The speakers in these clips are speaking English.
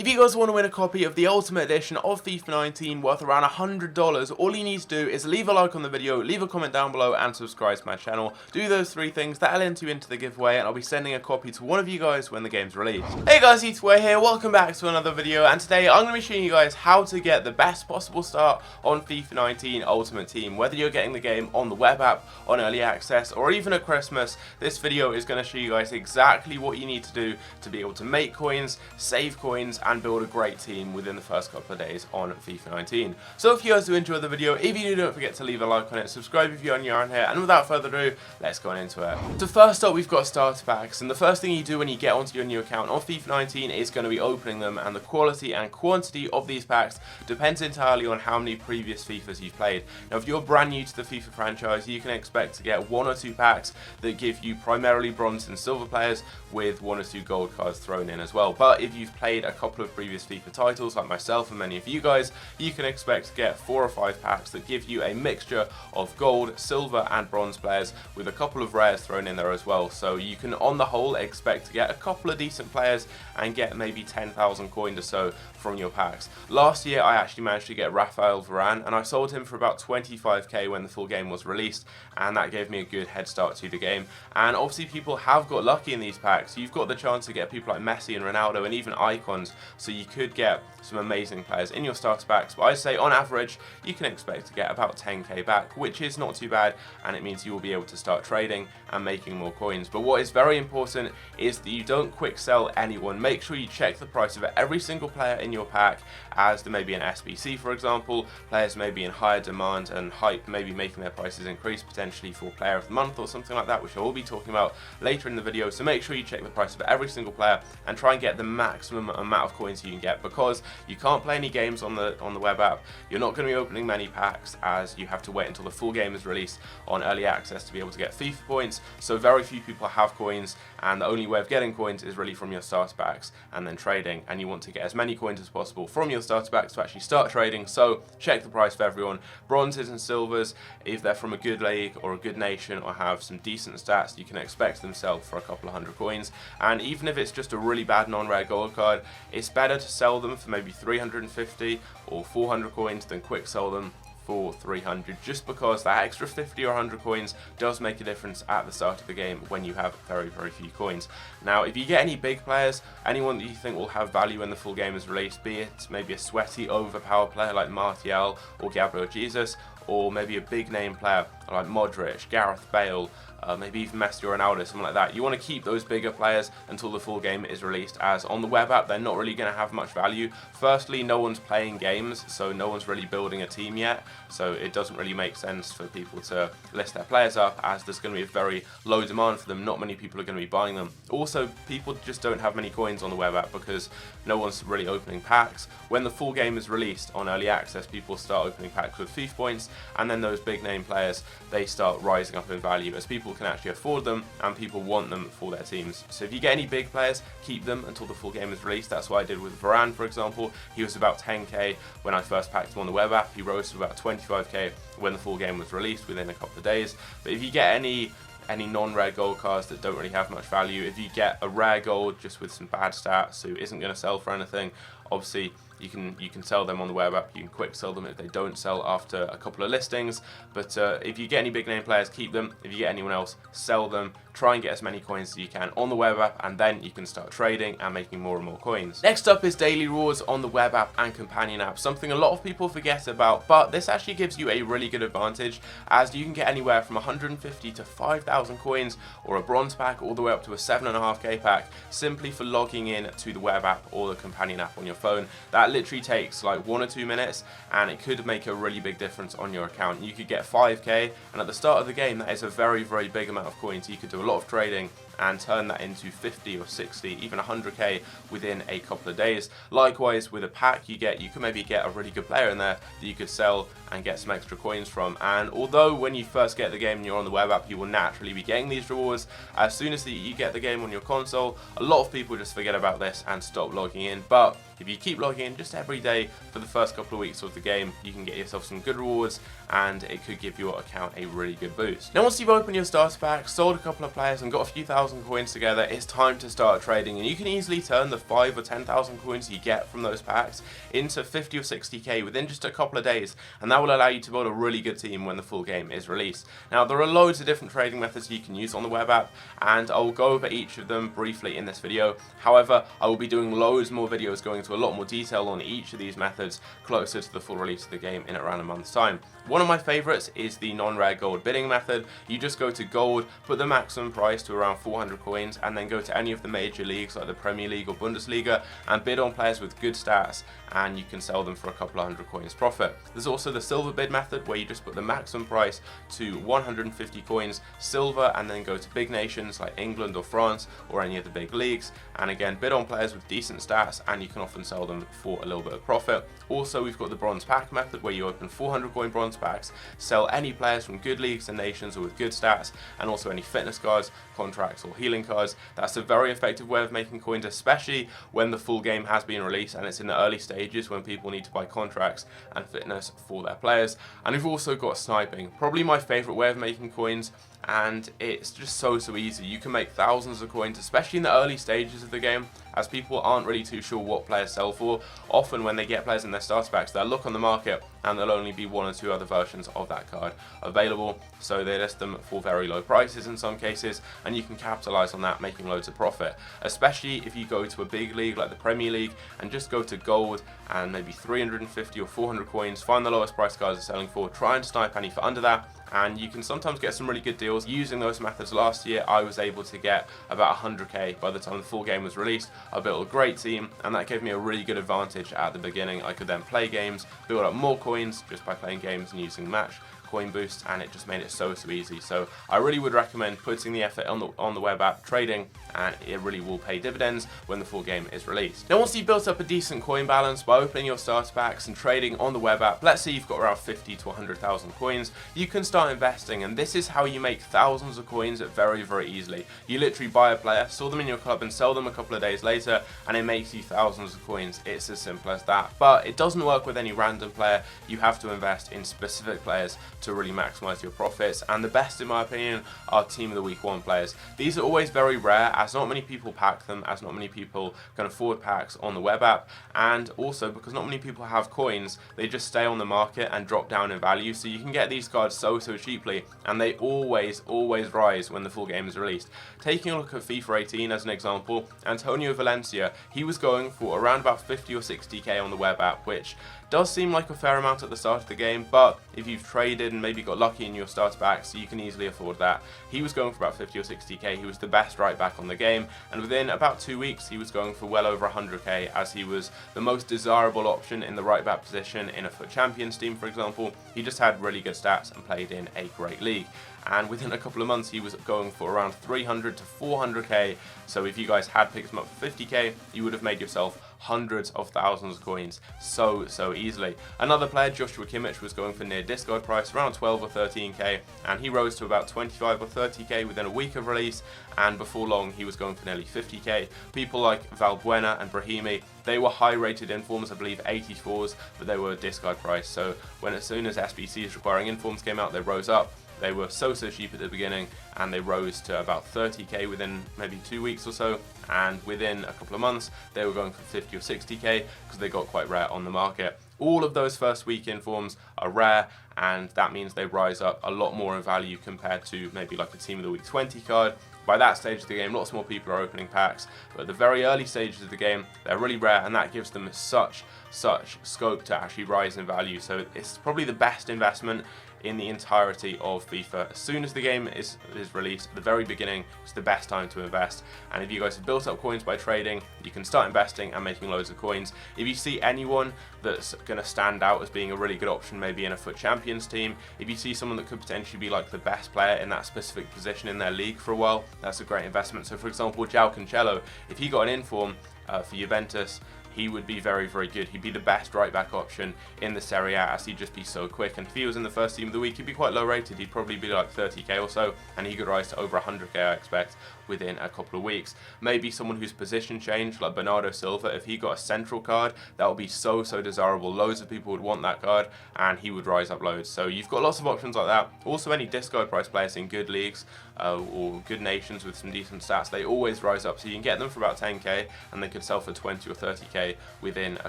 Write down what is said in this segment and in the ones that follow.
If you guys want to win a copy of the Ultimate Edition of FIFA 19 worth around $100, all you need to do is leave a like on the video, leave a comment down below and subscribe to my channel. Do those three things, that'll enter you into the giveaway and I'll be sending a copy to one of you guys when the game's released. Hey guys, TOTW here, welcome back to another video, and today I'm going to be showing you guys how to get the best possible start on FIFA 19 Ultimate Team. Whether you're getting the game on the web app, on early access or even at Christmas, this video is going to show you guys exactly what you need to do to be able to make coins, save coins and build a great team within the first couple of days on FIFA 19. So if you guys do enjoy the video, if you do, don't forget to leave a like on it, subscribe if you're new around here, and without further ado, let's go on into it. So first up, we've got starter packs, and the first thing you do when you get onto your new account on FIFA 19 is going to be opening them, and the quality and quantity of these packs depends entirely on how many previous FIFAs you've played. Now if you're brand new to the FIFA franchise, you can expect to get 1 or 2 packs that give you primarily bronze and silver players with 1 or 2 gold cards thrown in as well. But if you've played a couple of previous FIFA titles like myself and many of you guys, you can expect to get 4 or 5 packs that give you a mixture of gold, silver and bronze players with a couple of rares thrown in there as well. So you can on the whole expect to get a couple of decent players and get maybe 10,000 coins or so from your packs. Last year I actually managed to get Raphael Varane and I sold him for about 25k when the full game was released, and that gave me a good head start to the game. And obviously people have got lucky in these packs. You've got the chance to get people like Messi and Ronaldo and even icons, so you could get some amazing players in your starter packs. But I'd say on average you can expect to get about 10k back, which is not too bad, and it means you will be able to start trading and making more coins. But what is very important is that you don't quick sell anyone. Make sure you check the price of every single player in your pack, as there may be an SBC for example. Players may be in higher demand and hype, maybe making their prices increase potentially for player of the month or something like that, which I will be talking about later in the video. So make sure you check the price of every single player and try and get the maximum amount of coins you can get, because you can't play any games on the web app. You're not going to be opening many packs, as you have to wait until the full game is released on early access to be able to get FIFA points. So very few people have coins, and the only way of getting coins is really from your starter packs and then trading, and you want to get as many coins as possible from your starter packs to actually start trading. So check the price for everyone. Bronzes and silvers, if they're from a good league or a good nation or have some decent stats, you can expect them to sell for a couple of hundred coins. And even if it's just a really bad non-rare gold card, it's better to sell them for maybe 350 or 400 coins than quick sell them for 300, just because that extra 50 or 100 coins does make a difference at the start of the game when you have very few coins. Now if you get any big players, anyone that you think will have value when the full game is released, be it maybe a sweaty overpowered player like Martial or Gabriel Jesus, or maybe a big name player like Modric, Gareth Bale, maybe even Messi or Ronaldo, something like that. You want to keep those bigger players until the full game is released, as on the web app they're not really going to have much value. Firstly, no one's playing games, so no one's really building a team yet, so it doesn't really make sense for people to list their players up, as there's going to be a very low demand for them. Not many people are going to be buying them. Also, people just don't have many coins on the web app because no one's really opening packs. When the full game is released on early access, people start opening packs with FIFA points, and then those big name players, they start rising up in value as people can actually afford them and people want them for their teams. So if you get any big players, keep them until the full game is released. That's what I did with Varane, for example. He was about 10k when I first packed him on the web app. He rose to about 25k when the full game was released within a couple of days. But if you get any non-rare gold cards that don't really have much value, if you get a rare gold just with some bad stats who isn't going to sell for anything, obviously you can sell them on the web app. You can quick sell them if they don't sell after a couple of listings. But if you get any big name players, keep them. If you get anyone else, sell them. Try and get as many coins as you can on the web app, and then you can start trading and making more and more coins. Next up is daily rewards on the web app and companion app, something a lot of people forget about, but this actually gives you a really good advantage, as you can get anywhere from 150 to 5,000 coins or a bronze pack all the way up to a 7.5k pack simply for logging in to the web app or the companion app on your phone. That literally takes like 1 or 2 minutes, and it could make a really big difference on your account. You could get 5k, and at the start of the game that is a very big amount of coins. You could do a lot of trading and turn that into 50 or 60, even 100k within a couple of days. Likewise with a pack, you can maybe get a really good player in there that you could sell and get some extra coins from. And although when you first get the game and you're on the web app, you will naturally be getting these rewards, as soon as you get the game on your console, a lot of people just forget about this and stop logging in. But if you keep logging in just every day for the first couple of weeks of the game, you can get yourself some good rewards, and it could give your account a really good boost. Now once you've opened your starter pack, sold a couple of players and got a few thousand coins together, it's time to start trading, and you can easily turn the 5,000 or 10,000 coins you get from those packs into 50 or 60k within just a couple of days, and that will allow you to build a really good team when the full game is released. Now there are loads of different trading methods you can use on the web app, and I will go over each of them briefly in this video. However, I will be doing loads more videos going into a lot more detail on each of these methods closer to the full release of the game in around a month's time. One of my favourites is the non-rare gold bidding method. You just go to gold, put the maximum price to around 400 coins, and then go to any of the major leagues like the Premier League or Bundesliga and bid on players with good stats, and you can sell them for a couple of hundred coins profit. There's also the silver bid method, where you just put the maximum price to 150 coins silver, and then go to big nations like England or France or any of the big leagues, and again bid on players with decent stats, and you can often sell them for a little bit of profit. Also, we've got the bronze pack method, where you open 400 coin bronze packs, sell any players from good leagues and nations or with good stats, and also any fitness cards, contracts or healing cards. That's a very effective way of making coins, especially when the full game has been released and it's in the early stages when people need to buy contracts and fitness for their players. And we've also got sniping, probably my favorite way of making coins, and it's just so easy. You can make thousands of coins, especially in the early stages of the game, as people aren't really too sure what players sell for. Often when they get players in their starter packs, they'll look on the market and there'll only be one or two other versions of that card available, so they list them for very low prices in some cases, and you can capitalize on that, making loads of profit, especially if you go to a big league like the Premier League and just go to gold and maybe 350 or 400 coins, find the lowest price cards are selling for, try and snipe any for under that, and you can sometimes get some really good deals. Using those methods last year, I was able to get about 100k by the time the full game was released. I built a great team, and that gave me a really good advantage at the beginning. I could then play games, build up more coins just by playing games and using match coin boost, and it just made it so easy. So I really would recommend putting the effort on the web app trading, and it really will pay dividends when the full game is released. Now once you've built up a decent coin balance by opening your starter packs and trading on the web app, let's say you've got around 50 to 100,000 coins, you can start investing, and this is how you make thousands of coins very easily. You literally buy a player, sell them in your club and sell them a couple of days later, and it makes you thousands of coins. It's as simple as that. But it doesn't work with any random player. You have to invest in specific players to really maximize your profits, and the best in my opinion are Team of the Week 1 players. These are always very rare, as not many people pack them, as not many people can afford packs on the web app, and also because not many people have coins, they just stay on the market and drop down in value, so you can get these cards so cheaply, and they always rise when the full game is released. Taking a look at FIFA 18 as an example, Antonio Valencia, he was going for around about 50 or 60k on the web app, which does seem like a fair amount at the start of the game, but if you've traded and maybe got lucky in your starter packs, you can easily afford that. He was going for about 50 or 60k, he was the best right back on the game, and within about 2 weeks he was going for well over 100k, as he was the most desirable option in the right back position in a FUT Champions team, for example. He just had really good stats and played in a great league, and within a couple of months he was going for around 300 to 400k, so if you guys had picked him up for 50k, you would have made yourself hundreds of thousands of coins so easily. Another player, Joshua Kimmich, was going for near discard price, around 12 or 13k, and he rose to about 25 or 30k within a week of release, and before long he was going for nearly 50k. People like Valbuena and Brahimi, they were high rated informs, I believe 84s, but they were discard price, so as soon as SBCs requiring informs came out, they rose up. They were so cheap at the beginning, and they rose to about 30k within maybe 2 weeks or so, and within a couple of months they were going for 50 or 60k because they got quite rare on the market. All of those first week informs are rare, and that means they rise up a lot more in value compared to maybe like a Team of the Week 20 card. By that stage of the game, lots more people are opening packs, but at the very early stages of the game, they're really rare, and that gives them such scope to actually rise in value. So it's probably the best investment in the entirety of FIFA. As soon as the game is released, at the very beginning, it's the best time to invest. And if you guys have built up coins by trading, you can start investing and making loads of coins. If you see anyone that's going to stand out as being a really good option, maybe in a FUT Champions team, if you see someone that could potentially be like the best player in that specific position in their league for a while, that's a great investment. So for example, João Cancelo, if he got an inform for Juventus, he would be very good. He'd be the best right back option in the Serie A, as he'd just be so quick, and if he was in the first team of the week, he'd be quite low rated. He'd probably be like 30k or so, and he could rise to over 100k, I expect, within a couple of weeks. Maybe someone whose position changed, like Bernardo Silva, if he got a central card, that would be so desirable. Loads of people would want that card, and he would rise up loads. So you've got lots of options like that. Also, any discard price players in good leagues or good nations with some decent stats, they always rise up. So you can get them for about 10k, and they could sell for 20 or 30k within a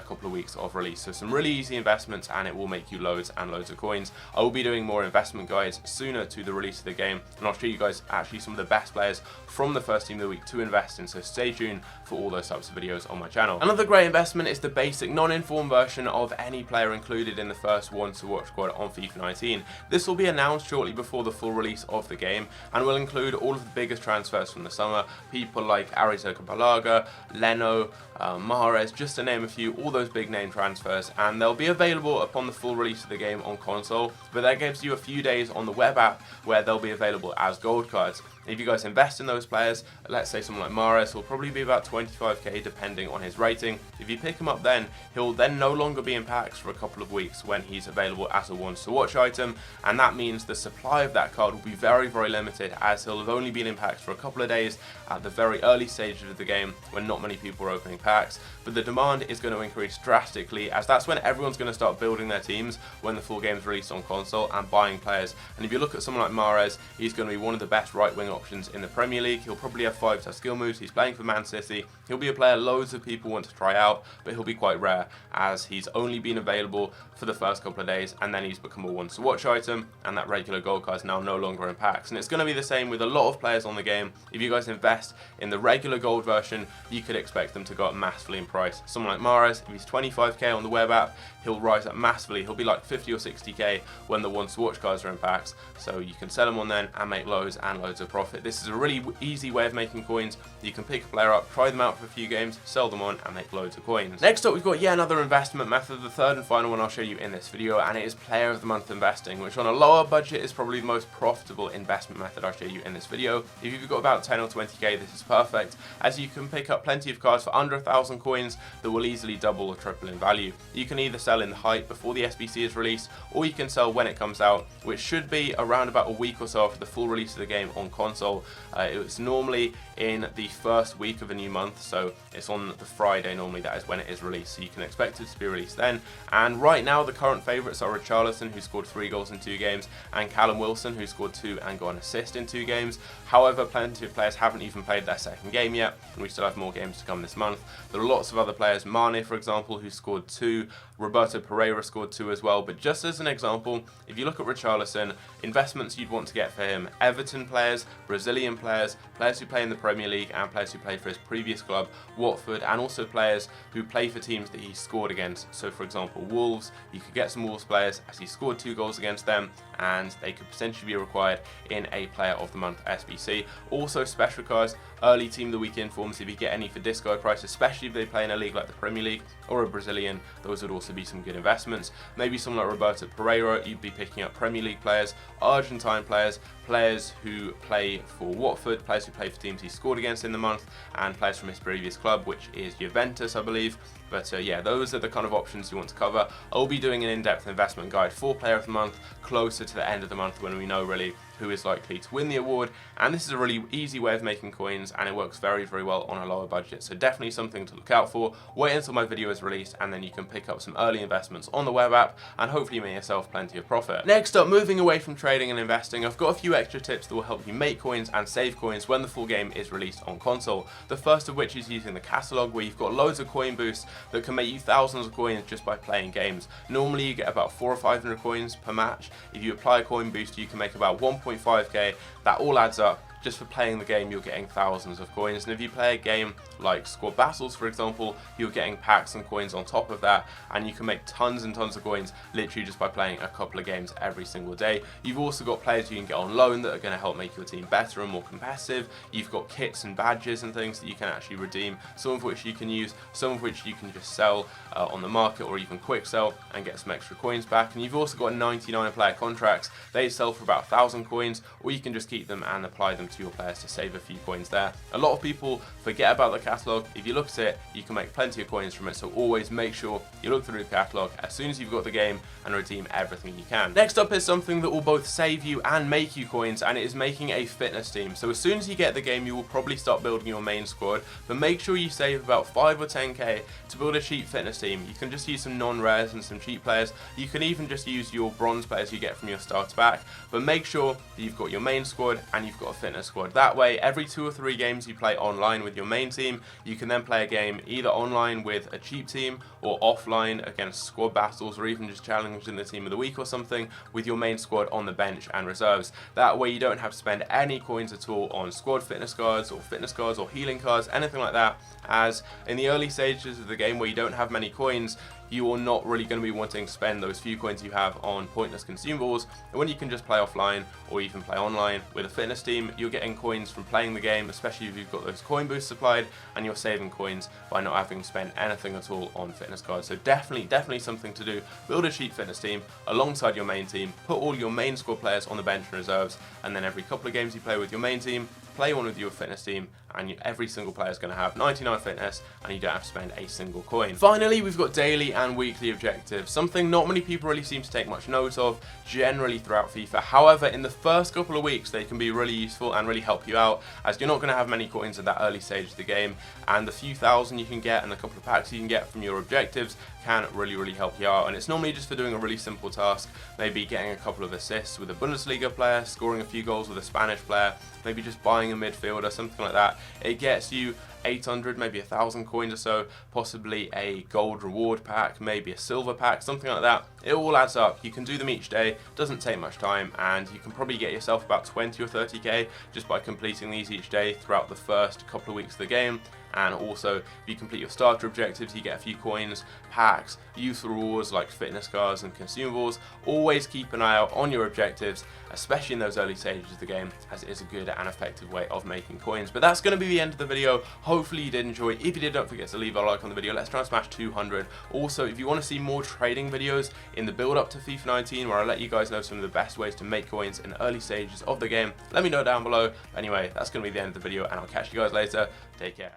couple of weeks of release. So some really easy investments, and it will make you loads and loads of coins. I will be doing more investment guides sooner to the release of the game, and I'll show you guys actually some of the best players from the first team of the week to invest in. So stay tuned for all those types of videos on my channel. Another great investment is the basic non-informed version of any player included in the first one to watch squad on FIFA 19. This will be announced shortly before the full release of the game, and will include all of the biggest transfers from the summer. People like Arrizabalaga, Leno, Mahrez, just to name a few, all those big name transfers, and they'll be available upon the full release of the game on console, but that gives you a few days on the web app where they'll be available as gold cards. If you guys invest in those players, let's say someone like Mahrez will probably be about 25k depending on his rating. If you pick him up then, he'll then no longer be in packs for a couple of weeks when he's available as a once to watch item, and that means the supply of that card will be very limited, as he'll have only been in packs for a couple of days at the very early stages of the game when not many people are opening packs. But the demand is going to increase drastically, as that's when everyone's going to start building their teams when the full game's released on console and buying players. And if you look at someone like Mahrez, he's going to be one of the best right wing options in the Premier League. He'll probably have 5-star skill moves. He's playing for Man City. He'll be a player loads of people want to try out, but he'll be quite rare, as he's only been available for the first couple of days, and then he's become a once to watch item, and that regular gold card is now no longer in packs. And it's going to be the same with a lot of players on the game. If you guys invest in the regular gold version, you could expect them to go up massively in price. Someone like Mahrez, if he's 25k on the web app, he'll rise up massively. He'll be like 50 or 60k when the once to watch cards are in packs, so you can sell them on then and make loads and loads of profit. This is a really easy way of making coins. You can pick a player up, try them out for a few games, sell them on, and make loads of coins. Next up, we've got yet another investment method, the third and final one I'll show you in this video, and it is Player of the Month investing, which on a lower budget is probably the most profitable investment method I'll show you in this video. If you've got about 10 or 20k, this is perfect, as you can pick up plenty of cards for under 1,000 coins that will easily double or triple in value. You can either sell in the hype before the SBC is released, or you can sell when it comes out, which should be around about a week or so after the full release of the game on console. It's normally in the first week of a new month, so it's on the Friday normally, that is when it is released, so you can expect it to be released then. And right now the current favourites are Richarlison, who scored 3 goals in 2 games, and Callum Wilson, who scored 2 and got an assist in 2 games. However, plenty of players haven't even played their second game yet, and we still have more games to come this month. There are lots of other players, Mane for example, who scored 2, Roberto Pereira scored 2 as well, but just as an example, if you look at Richarlison, investments you'd want to get for him: Everton players, Brazilian players, players who play in the Premier League, and players who played for his previous club, Watford, and also players who play for teams that he scored against. So for example, Wolves, you could get some Wolves players as he scored 2 goals against them, and they could potentially be required in a Player of the Month SBC. Also special cards, early Team of the Week informs, if you get any for discard price, especially if they play in a league like the Premier League or a Brazilian, those would also be some good investments. Maybe someone like Roberto Pereira, you'd be picking up Premier League players, Argentine players, players who play for Watford, players who play for teams he scored against in the month, and players from his previous club, which is Juventus, I believe. But yeah, those are the kind of options you want to cover. I'll be doing an in-depth investment guide for Player of the Month closer to the end of the month, when we know really who is likely to win the award. And this is a really easy way of making coins, and it works very well on a lower budget, so definitely something to look out for. Wait until my video is released, and then you can pick up some early investments on the web app and hopefully make yourself plenty of profit. Next up, moving away from trading and investing, I've got a few extra tips that will help you make coins and save coins when the full game is released on console. The first of which is using the catalog, where you've got loads of coin boosts that can make you thousands of coins just by playing games. Normally you get about 400 or 500 coins per match. If you apply a coin boost, you can make about 1.5k. That all adds up. Just for playing the game, you're getting thousands of coins. And if you play a game like Squad Battles, for example, you're getting packs and coins on top of that, and you can make tons and tons of coins literally just by playing a couple of games every single day. You've also got players you can get on loan that are going to help make your team better and more competitive. You've got kits and badges and things that you can actually redeem, some of which you can use, some of which you can just sell on the market or even quick sell and get some extra coins back. And you've also got 99 player contracts. They sell for about 1,000 coins, or you can just keep them and apply them to your players to save a few coins there. A lot of people forget about the catalog. If you look at it, you can make plenty of coins from it, so always make sure you look through the catalog as soon as you've got the game and redeem everything you can. Next up is something that will both save you and make you coins, and it is making a fitness team. So as soon as you get the game, you will probably start building your main squad, but make sure you save about 5 or 10k to build a cheap fitness team. You can just use some non-rares and some cheap players. You can even just use your bronze players you get from your starter pack, but make sure that you've got your main squad and you've got a fitness squad. That way, every 2 or 3 games you play online with your main team, you can then play a game either online with a cheap team or offline against squad battles, or even just challenging the team of the week or something with your main squad on the bench and reserves. That way you don't have to spend any coins at all on squad fitness cards or healing cards, anything like that, as in the early stages of the game where you don't have many coins, you are not really going to be wanting to spend those few coins you have on pointless consumables. And when you can just play offline or even play online with a fitness team, you're getting coins from playing the game, especially if you've got those coin boosts supplied, and you're saving coins by not having to spend anything at all on fitness cards. So definitely something to do. Build a cheap fitness team alongside your main team, put all your main squad players on the bench and reserves, and then every couple of games you play with your main team, play one with your fitness team, and every single player is going to have 99 fitness, and you don't have to spend a single coin. Finally, we've got daily and weekly objectives, something not many people really seem to take much note of generally throughout FIFA. However, in the first couple of weeks, they can be really useful and really help you out, as you're not going to have many coins at that early stage of the game, and the few thousand you can get and the couple of packs you can get from your objectives can really help you out. And it's normally just for doing a really simple task, maybe getting a couple of assists with a Bundesliga player, scoring a few goals with a Spanish player, maybe just buying a midfielder, something like that. It gets you 800, maybe 1,000 coins or so, possibly a gold reward pack, maybe a silver pack, something like that. It all adds up. You can do them each day, doesn't take much time, and you can probably get yourself about 20 or 30k just by completing these each day throughout the first couple of weeks of the game. And also, if you complete your starter objectives, you get a few coins, packs, youth rewards like fitness cards and consumables. Always keep an eye out on your objectives, especially in those early stages of the game, as it is a good and effective way of making coins. But that's going to be the end of the video. Hopefully you did enjoy. If you did, don't forget to leave a like on the video. Let's try and smash 200. Also, if you want to see more trading videos in the build up to FIFA 19, where I let you guys know some of the best ways to make coins in early stages of the game, let me know down below. Anyway, that's going to be the end of the video, and I'll catch you guys later. Take care.